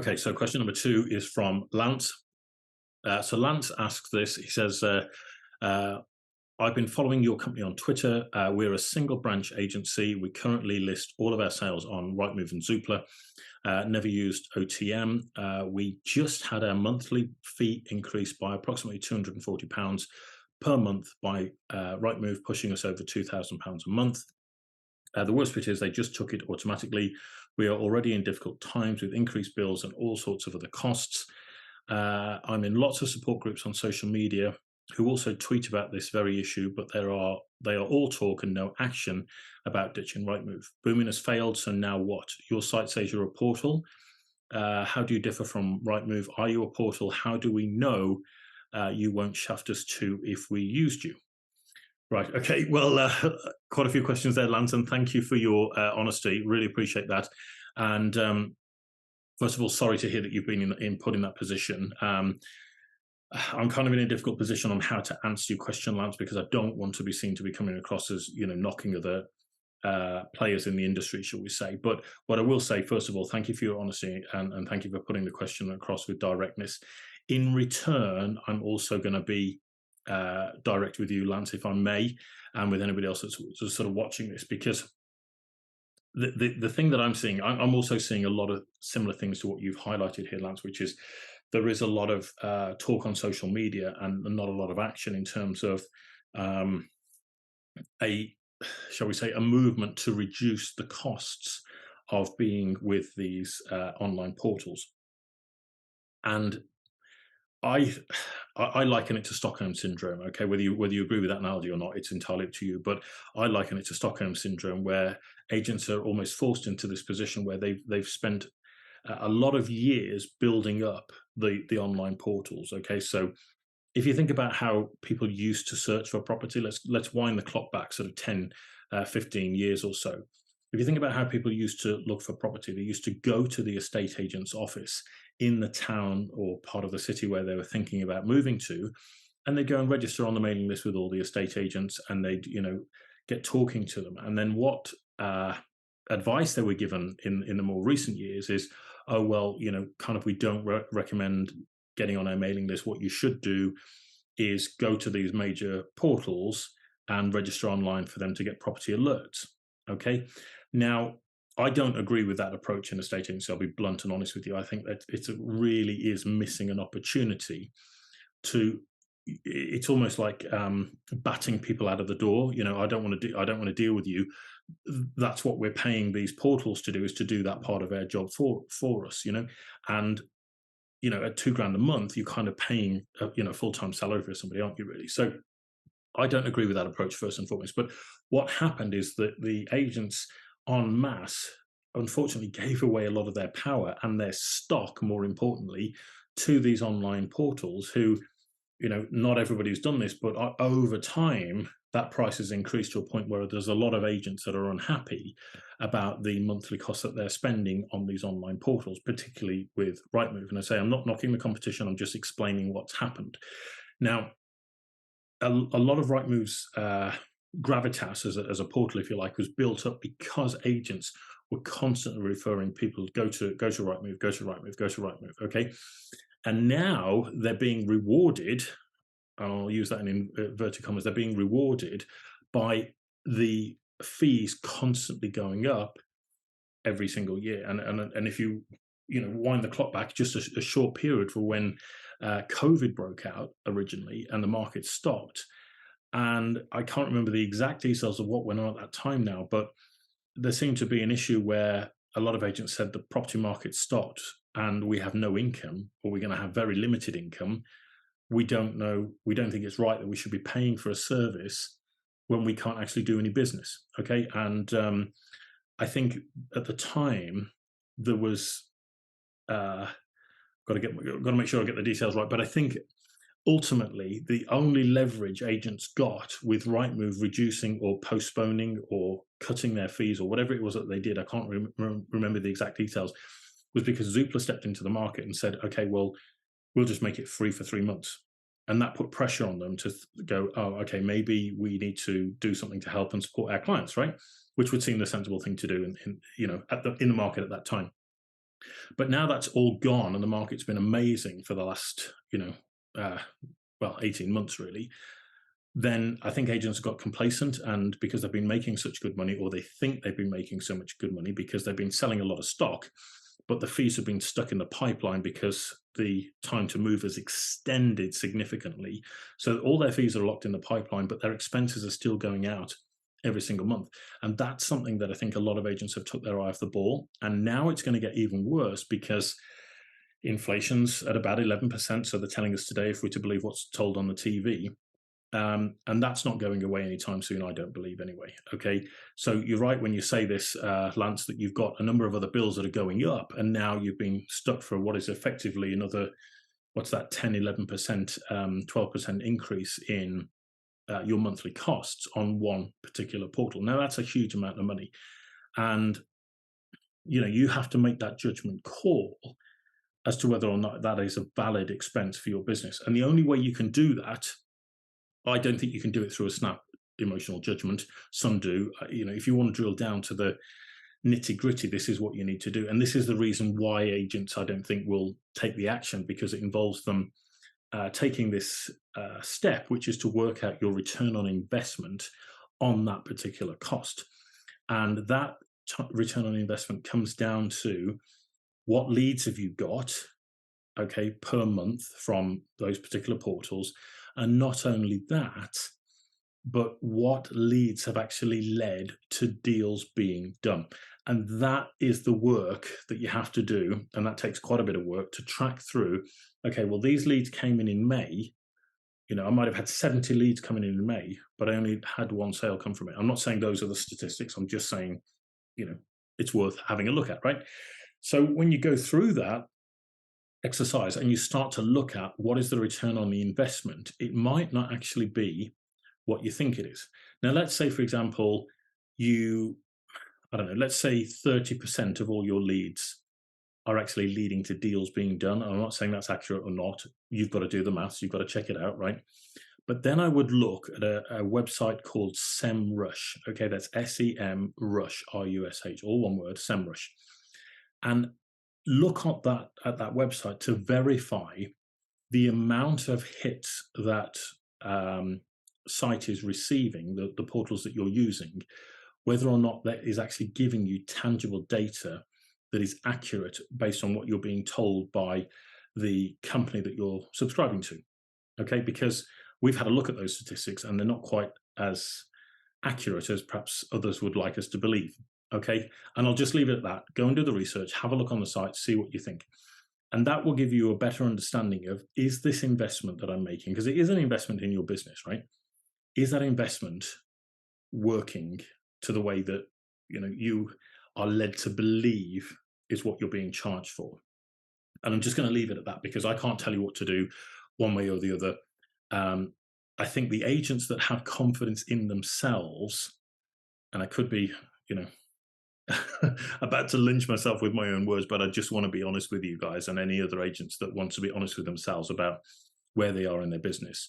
Okay, so question number two is from Lance. So Lance asks this. He says, uh, I've been following your company on Twitter. We're a single branch agency. We currently list all of our sales on Rightmove and Zoopla. Never used OTM. We just had our monthly fee increased by approximately £240 per month by Rightmove, pushing us over £2,000 a month. The worst bit is they just took it automatically. We are already in difficult times with increased bills and all sorts of other costs. I'm in lots of support groups on social media who also tweet about this very issue, but they are all talk and no action about ditching Rightmove. Booming has failed, so now what? Your site says you're a portal. How do you differ from Rightmove? Are you a portal? How do we know you won't shaft us too if we used you? Right. Okay. Well, quite a few questions there, Lance, and thank you for your honesty. Really appreciate that. And first of all, sorry to hear that you've been put in that position. I'm kind of in a difficult position on how to answer your question, Lance, because I don't want to be seen to be coming across as, knocking other players in the industry, shall we say. But what I will say, first of all, thank you for your honesty and thank you for putting the question across with directness. In return, I'm also going to be direct with you, Lance, if I may, and with anybody else that's sort of watching this, because the thing that I'm seeing, I'm also seeing a lot of similar things to what you've highlighted here, Lance, which is there is a lot of talk on social media and not a lot of action in terms of shall we say, a movement to reduce the costs of being with these online portals. And I liken it to Stockholm syndrome. Okay, whether you agree with that analogy or not, it's entirely up to you. But I liken it to Stockholm syndrome, where agents are almost forced into this position where they've spent a lot of years building up the online portals. Okay, so if you think about how people used to search for property, let's wind the clock back sort of 10, 15 years or so. If you think about how people used to look for property, they used to go to the estate agent's office in the town or part of the city where they were thinking about moving to, and they'd go and register on the mailing list with all the estate agents, and they'd get talking to them. And then what advice they were given in the more recent years is, oh well, kind of, we don't recommend getting on our mailing list. What you should do is go to these major portals and register online for them to get property alerts. Okay, now I don't agree with that approach in estate agency. I'll be blunt and honest with you. I think that it really is missing an opportunity to. It's almost like batting people out of the door. I don't want to deal with you. That's what we're paying these portals to do, is to do that part of our job for us. And at £2,000 a month, you're kind of paying a full-time salary for somebody, aren't you, really? So I don't agree with that approach, first and foremost. But what happened is that the agents en masse, unfortunately, gave away a lot of their power and their stock, more importantly, to these online portals who, not everybody's done this, but over time, that price has increased to a point where there's a lot of agents that are unhappy about the monthly costs that they're spending on these online portals, particularly with Rightmove. And I say, I'm not knocking the competition, I'm just explaining what's happened. Now, a lot of Rightmove's gravitas as a portal, if you like, was built up because agents were constantly referring people, go to Rightmove, go to Rightmove, go to Rightmove, okay? And now they're being rewarded, and I'll use that in inverted commas, they're being rewarded by the fees constantly going up every single year. And if you wind the clock back just a short period for when COVID broke out originally and the market stopped, and I can't remember the exact details of what went on at that time now, but there seemed to be an issue where a lot of agents said the property market stopped and we have no income, or we're going to have very limited income. We don't think it's right that we should be paying for a service when we can't actually do any business. Okay. And I think at the time there was, got to make sure I get the details right, but I think ultimately the only leverage agents got with Rightmove reducing or postponing or cutting their fees or whatever it was that they did, I can't remember the exact details, was because Zoopla stepped into the market and said, okay, well, we'll just make it free for 3 months. And that put pressure on them to go, oh, okay, maybe we need to do something to help and support our clients, right? Which would seem the sensible thing to do in the market at that time. But now that's all gone, and the market's been amazing for the last, uh, well, 18 months really. Then I think agents got complacent, and because they've been making such good money, or they think they've been making so much good money because they've been selling a lot of stock, but the fees have been stuck in the pipeline because the time to move has extended significantly. So all their fees are locked in the pipeline, but their expenses are still going out every single month. And that's something that I think a lot of agents have took their eye off the ball. And now it's going to get even worse because inflation's at about 11%. So they're telling us today, if we're to believe what's told on the TV, and that's not going away anytime soon, I don't believe, anyway. Okay. So you're right when you say this, Lance, that you've got a number of other bills that are going up, and now you've been stuck for what is effectively another, what's that, 10, 11%, 12% increase in your monthly costs on one particular portal. Now, that's a huge amount of money. And, you have to make that judgment call as to whether or not that is a valid expense for your business. And the only way you can do that, I don't think you can do it through a snap emotional judgment. Some do. If you want to drill down to the nitty gritty, this is what you need to do. And this is the reason why agents, I don't think, will take the action, because it involves them taking this step, which is to work out your return on investment on that particular cost. And that return on investment comes down to what leads have you got, okay, per month from those particular portals. And not only that, but what leads have actually led to deals being done. And that is the work that you have to do. And that takes quite a bit of work to track through. Okay, well, these leads came in May. I might have had 70 leads coming in May, but I only had one sale come from it. I'm not saying those are the statistics. I'm just saying, it's worth having a look at, right? So when you go through that exercise and you start to look at what is the return on the investment, it might not actually be what you think it is. Now, let's say, for example, I don't know, let's say 30% of all your leads are actually leading to deals being done. I'm not saying that's accurate or not. You've got to do the maths. You've got to check it out, right? But then I would look at a website called SEMrush. Okay, that's SEM Rush, RUSH, all one word, SEMrush. And look at that website to verify the amount of hits that site is receiving, the portals that you're using, whether or not that is actually giving you tangible data that is accurate based on what you're being told by the company that you're subscribing to. Okay, because we've had a look at those statistics and they're not quite as accurate as perhaps others would like us to believe. Okay, and I'll just leave it at that. Go and do the research, have a look on the site, see what you think. And that will give you a better understanding of, is this investment that I'm making, because it is an investment in your business, right? Is that investment working to the way that you are led to believe is what you're being charged for? And I'm just going to leave it at that, because I can't tell you what to do one way or the other. I think the agents that have confidence in themselves, and I could be, about to lynch myself with my own words, but I just want to be honest with you guys and any other agents that want to be honest with themselves about where they are in their business.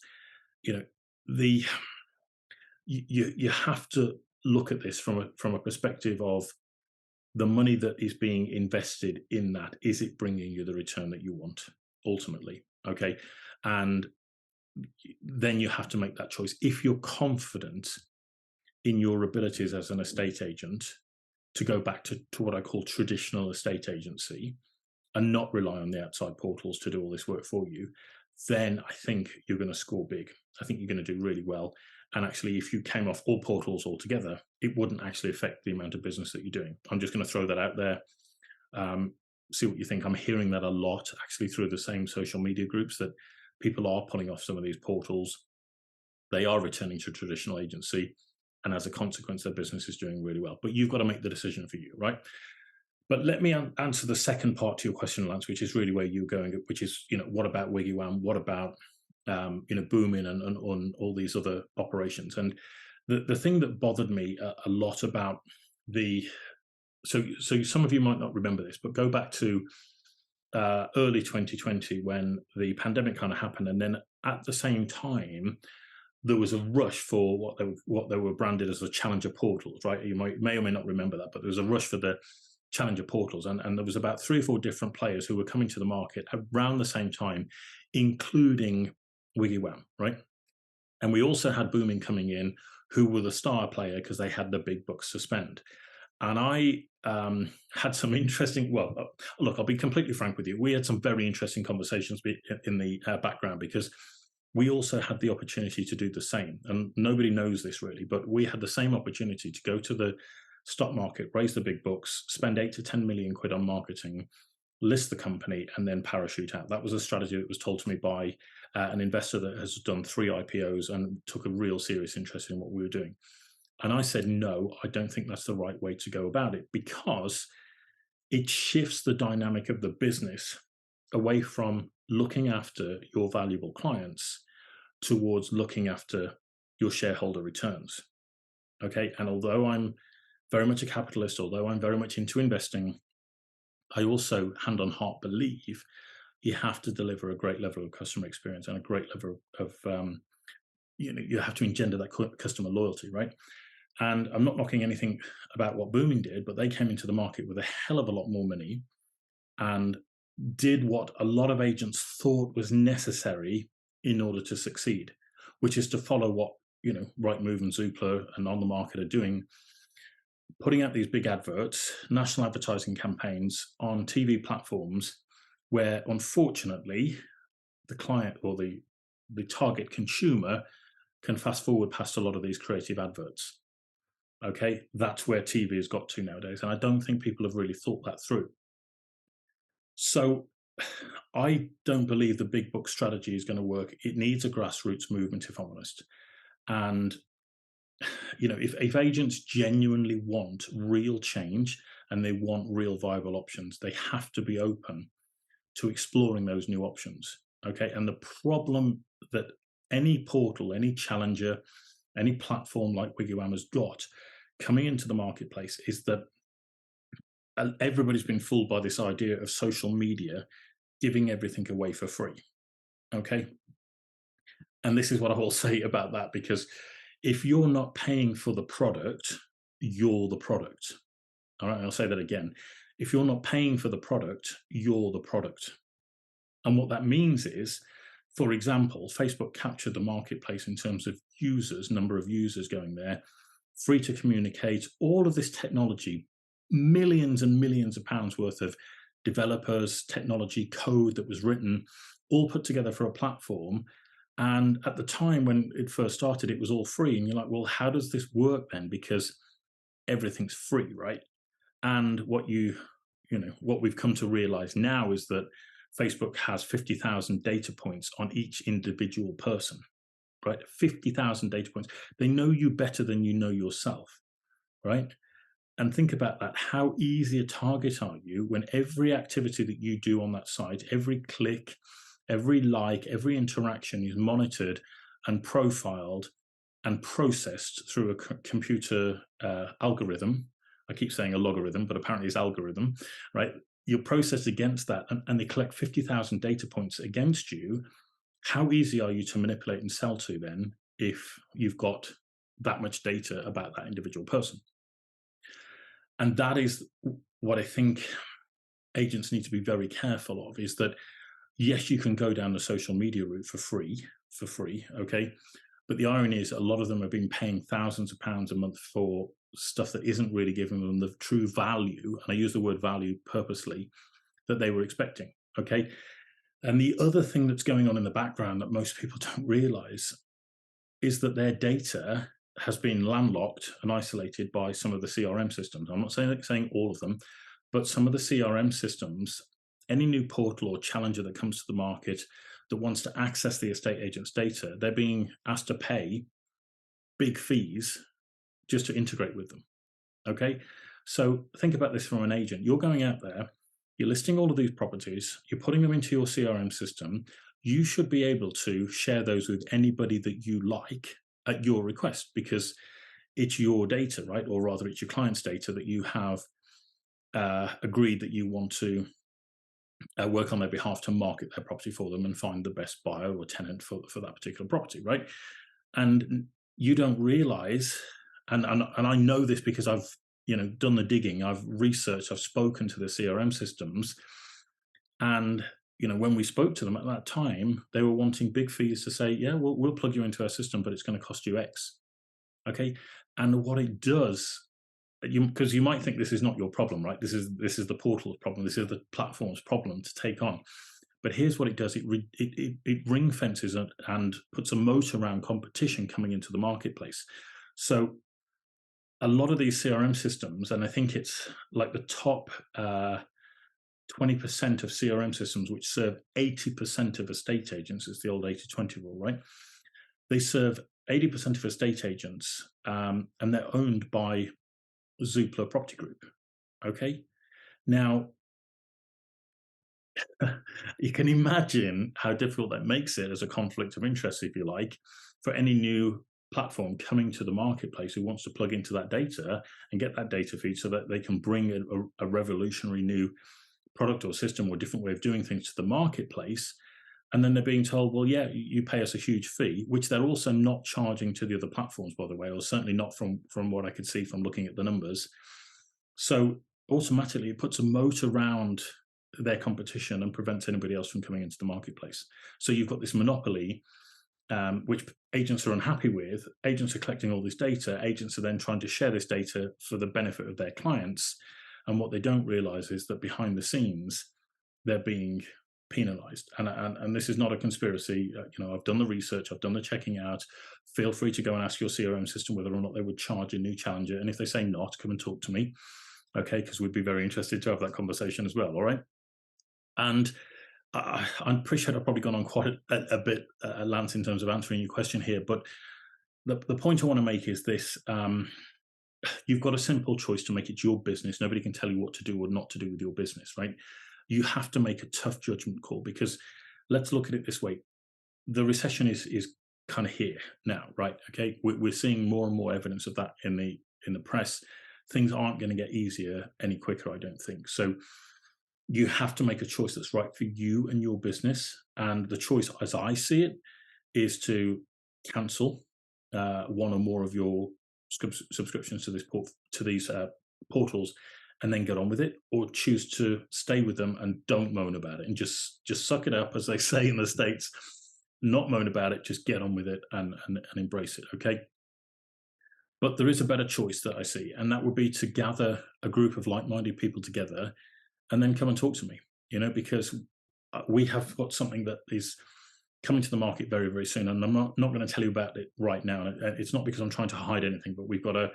You have to look at this from a perspective of the money that is being invested in that. Is it bringing you the return that you want ultimately? Okay. And then you have to make that choice. If you're confident in your abilities as an estate agent to go back to what I call traditional estate agency and not rely on the outside portals to do all this work for you, then I think you're going to score big. I think you're going to do really well. And actually, if you came off all portals altogether, it wouldn't actually affect the amount of business that you're doing. I'm just going to throw that out there. See what you think. I'm hearing that a lot, actually, through the same social media groups, that people are pulling off some of these portals. They are returning to traditional agency. And as a consequence, their business is doing really well. But you've got to make the decision for you, right? But let me answer the second part to your question, Lance, which is really where you're going, which is, what about WiggyWam? What about, Booming and on all these other operations? And the thing that bothered me a lot about so some of you might not remember this, but go back to early 2020 when the pandemic kind of happened. And then at the same time, there was a rush for what they were branded as the challenger portals, right? You may or may not remember that, but there was a rush for the challenger portals, and there was about 3 or 4 different players who were coming to the market around the same time, including WiggyWam, right? And we also had Booming coming in, who were the star player because they had the big bucks to spend. And I had some interesting, well, look, I'll be completely frank with you. We had some very interesting conversations in the background, because we also had the opportunity to do the same. And nobody knows this really, but we had the same opportunity to go to the stock market, raise the big bucks, spend 8 to 10 million quid on marketing, list the company, and then parachute out. That was a strategy that was told to me by an investor that has done 3 IPOs and took a real serious interest in what we were doing. And I said, no, I don't think that's the right way to go about it, because it shifts the dynamic of the business away from looking after your valuable clients towards looking after your shareholder returns. Okay. And although I'm very much a capitalist, although I'm very much into investing, I also, hand on heart, believe you have to deliver a great level of customer experience and a great level of, you have to engender that customer loyalty, right? And I'm not knocking anything about what Booming did, but they came into the market with a hell of a lot more money and did what a lot of agents thought was necessary in order to succeed, which is to follow what, Rightmove and Zoopla and On the Market are doing, putting out these big adverts, national advertising campaigns on TV platforms where, unfortunately, the client or the target consumer can fast forward past a lot of these creative adverts. Okay, that's where TV has got to nowadays, and I don't think people have really thought that through. So I don't believe the big book strategy is going to work. It needs a grassroots movement, if I'm honest. And if agents genuinely want real change and they want real viable options, they have to be open to exploring those new options. Okay, and the problem that any portal, any challenger, any platform like WiggyWam has got coming into the marketplace is that everybody's been fooled by this idea of social media giving everything away for free. Okay. And this is what I will say about that, because if you're not paying for the product, you're the product. All right. I'll say that again. If you're not paying for the product, you're the product. And what that means is, for example, Facebook captured the marketplace in terms of users, number of users going there, free to communicate, all of this technology, millions and millions of pounds worth of developers, technology, code that was written, all put together for a platform. And at the time when it first started, it was all free. And you're like, well, how does this work then? Because everything's free, right? And what we've come to realize now is that Facebook has 50,000 data points on each individual person, right? 50,000 data points. They know you better than you know yourself, right? And think about that. How easy a target are you when every activity that you do on that site, every click, every like, every interaction is monitored and profiled and processed through a computer algorithm. I keep saying a logarithm, but apparently it's algorithm, right? You're processed against that, and they collect 50,000 data points against you. How easy are you to manipulate and sell to then if you've got that much data about that individual person? And that is what I think agents need to be very careful of, is that, yes, you can go down the social media route for free, okay? But the irony is a lot of them have been paying thousands of pounds a month for stuff that isn't really giving them the true value, and I use the word value purposely, that they were expecting, okay? And the other thing that's going on in the background that most people don't realize is that their data has been landlocked and isolated by some of the CRM systems. I'm not saying all of them, but some of the CRM systems, any new portal or challenger that comes to the market that wants to access the estate agent's data, they're being asked to pay big fees just to integrate with them. Okay. So think about this from an agent. You're going out there, you're listing all of these properties, you're putting them into your CRM system. You should be able to share those with anybody that you like at your request, because it's your data, right? Or rather, it's your client's data that you have agreed that you want to work on their behalf to market their property for them and find the best buyer or tenant for that particular property, right? And you don't realize, and I know this because I've done the digging, I've researched, I've spoken to the CRM systems, and when we spoke to them at that time, they were wanting big fees to say, yeah, we'll plug you into our system, but it's going to cost you X. Okay. And what it does, because you might think this is not your problem, right? This is the portal's problem. This is the platform's problem to take on. But here's what it does: it ring fences and puts a moat around competition coming into the marketplace. So a lot of these CRM systems, and I think it's like the top 20% of CRM systems, which serve 80% of estate agents. It's the old 80-20 rule, right? They serve 80% of estate agents, and they're owned by Zoopla Property Group. Okay. Now, you can imagine how difficult that makes it as a conflict of interest, if you like, for any new platform coming to the marketplace who wants to plug into that data and get that data feed so that they can bring a revolutionary new product or system or different way of doing things to the marketplace. And then they're being told, well, yeah, you pay us a huge fee, which they're also not charging to the other platforms, by the way, or certainly not from what I could see from looking at the numbers. So automatically it puts a moat around their competition and prevents anybody else from coming into the marketplace. So you've got this monopoly, which agents are unhappy with. Agents are collecting all this data. Agents are then trying to share this data for the benefit of their clients. And what they don't realize is that behind the scenes, they're being penalized. And this is not a conspiracy. I've done the research, I've done the checking out. Feel free to go and ask your CRM system whether or not they would charge a new challenger. And if they say not, come and talk to me. Okay, because we'd be very interested to have that conversation as well. All right. And I'm pretty sure I've probably gone on quite a bit, Lance, in terms of answering your question here. But the point I want to make is this. You've got a simple choice to make it your business. Nobody can tell you what to do or not to do with your business, right? You have to make a tough judgment call, because let's look at it this way. The recession is kind of here now, right? Okay. We're seeing more and more evidence of that in the press. Things aren't going to get easier any quicker, I don't think. So you have to make a choice that's right for you and your business. And the choice, as I see it, is to cancel one or more of your subscriptions to these portals, and then get on with it, or choose to stay with them and don't moan about it and just suck it up, as they say in the States. Not moan about it, just get on with it and embrace it. Okay. But there is a better choice that I see, and that would be to gather a group of like-minded people together and then come and talk to me, because we have got something that is coming to the market very, very soon. And I'm not going to tell you about it right now. It's not because I'm trying to hide anything, but we've got a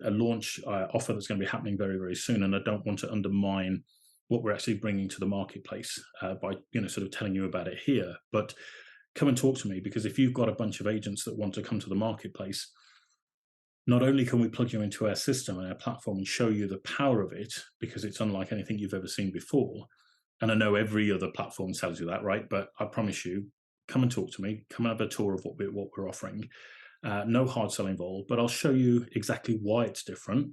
launch offer that's going to be happening very, very soon. And I don't want to undermine what we're actually bringing to the marketplace by, sort of telling you about it here. But come and talk to me, because if you've got a bunch of agents that want to come to the marketplace, not only can we plug you into our system and our platform and show you the power of it, because it's unlike anything you've ever seen before. And I know every other platform tells you that, right? But I promise you, come and talk to me. Come and have a tour of what we're offering. No hard sell involved, but I'll show you exactly why it's different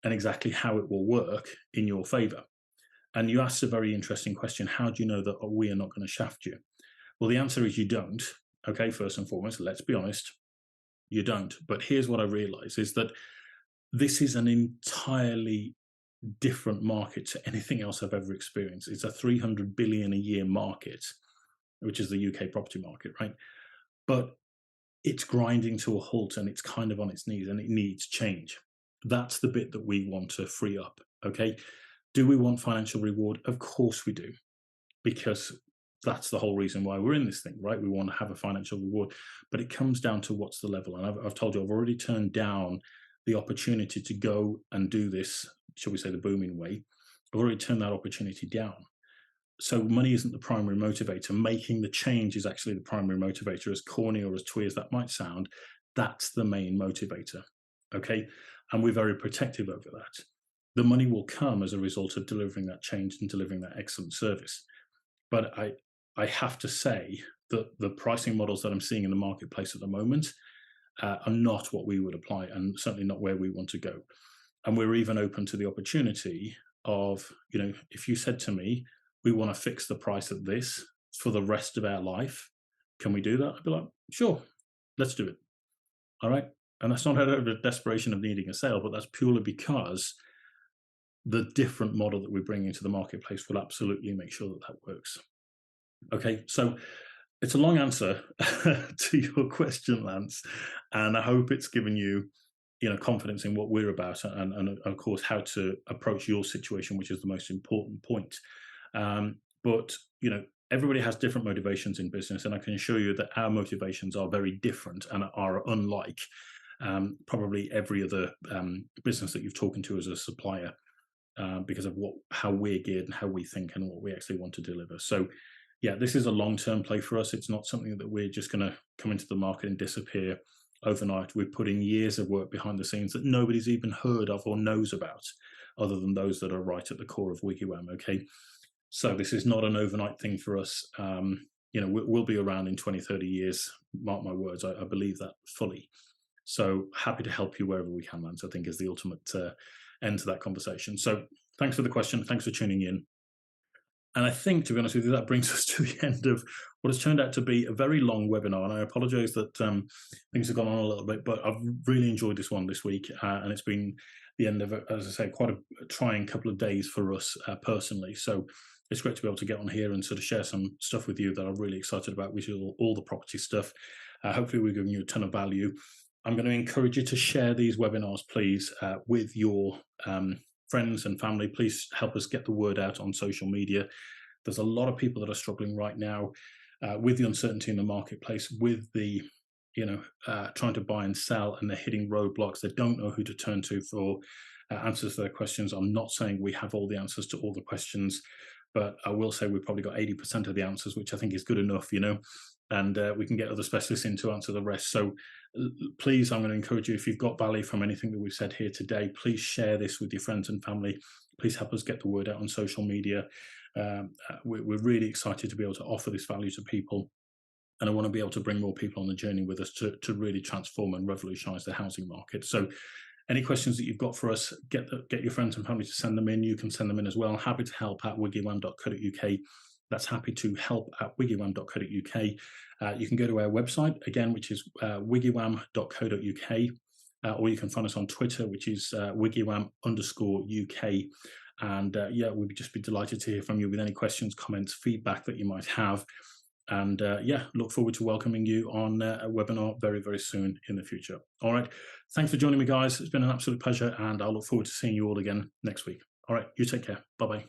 and exactly how it will work in your favor. And you asked a very interesting question. How do you know that we are not going to shaft you? Well, the answer is you don't. Okay, first and foremost, let's be honest. You don't. But here's what I realize is that this is an entirely different market to anything else I've ever experienced. It's a 300 billion a year market, which is the UK property market, right? But it's grinding to a halt and it's kind of on its knees and it needs change. That's the bit that we want to free up. Okay. Do we want financial reward? Of course we do, because that's the whole reason why we're in this thing, right? We want to have a financial reward, but it comes down to what's the level. And I've told you, I've already turned down the opportunity to go and do this, shall we say, the booming way. I've already turned that opportunity down. So money isn't the primary motivator. Making the change is actually the primary motivator. As corny or as twee as that might sound, that's the main motivator. Okay. And we're very protective over that. The money will come as a result of delivering that change and delivering that excellent service. But I have to say that the pricing models that I'm seeing in the marketplace at the moment are not what we would apply, and certainly not where we want to go. And we're even open to the opportunity of, if you said to me, we want to fix the price at this for the rest of our life, can we do that? I'd be like, sure, let's do it. All right. And that's not out of a desperation of needing a sale, but that's purely because the different model that we bring into the marketplace will absolutely make sure that that works. Okay, so it's a long answer to your question, Lance, and I hope it's given you, confidence in what we're about, and of course how to approach your situation, which is the most important point. But everybody has different motivations in business, and I can assure you that our motivations are very different and are unlike probably every other business that you've talked to as a supplier, because of how we're geared and how we think and what we actually want to deliver. So, yeah, this is a long-term play for us. It's not something that we're just going to come into the market and disappear overnight. We're putting years of work behind the scenes that nobody's even heard of or knows about, other than those that are right at the core of WiggyWam. Okay, so this is not an overnight thing for us. We'll be around in 20, 30 years. Mark my words. I believe that fully. So happy to help you wherever we can, Lance, I think is the ultimate end to that conversation. So thanks for the question. Thanks for tuning in. And I think, to be honest with you, that brings us to the end of what has turned out to be a very long webinar. And I apologize that things have gone on a little bit, but I've really enjoyed this one this week. And it's been the end of, as I say, quite a trying couple of days for us personally. So it's great to be able to get on here and sort of share some stuff with you that I'm really excited about, which is all the property stuff. Hopefully we're giving you a ton of value. I'm going to encourage you to share these webinars, please, with your friends and family. Please help us get the word out on social media. There's a lot of people that are struggling right now with the uncertainty in the marketplace, with the trying to buy and sell, and they're hitting roadblocks. They don't know who to turn to for answers to their questions. I'm not saying we have all the answers to all the questions, but I will say we've probably got 80% of the answers, which I think is good enough, and we can get other specialists in to answer the rest. So please, I'm going to encourage you, if you've got value from anything that we've said here today, please share this with your friends and family. Please help us get the word out on social media. We're really excited to be able to offer this value to people. And I want to be able to bring more people on the journey with us to really transform and revolutionize the housing market. So any questions that you've got for us, get your friends and family to send them in. You can send them in as well. Happy to help at wiggywam.co.uk. That's happy to help at wiggywam.co.uk. You can go to our website, again, which is wiggywam.co.uk, or you can find us on Twitter, which is wiggywam_UK. And we'd just be delighted to hear from you with any questions, comments, feedback that you might have. And look forward to welcoming you on a webinar very, very soon in the future. All right. Thanks for joining me, guys. It's been an absolute pleasure, and I'll look forward to seeing you all again next week. All right. You take care. Bye-bye.